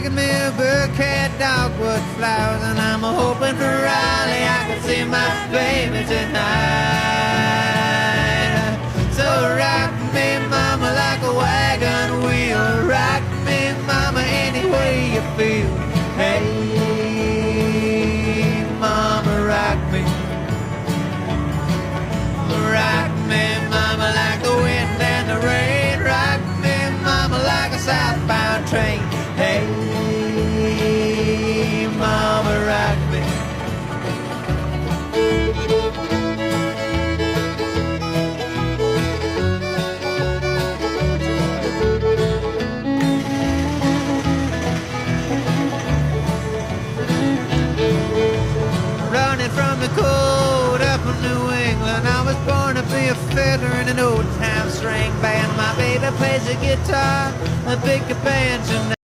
making me a bouquet of dogwood flowers, and I'm hoping for Raleigh I can see my baby tonight. So rock me, mama, like a wagon wheel. Rock me, mama, any way you feel. Hey, mama, rock me. Rock me, mama, like the wind and the rain. Rock me, mama, like a southbound train. Hey, mama, rock me. Running from the cold up in New England, I was born to be a fiddler in an old time string band. My baby plays the guitar, a big banjo.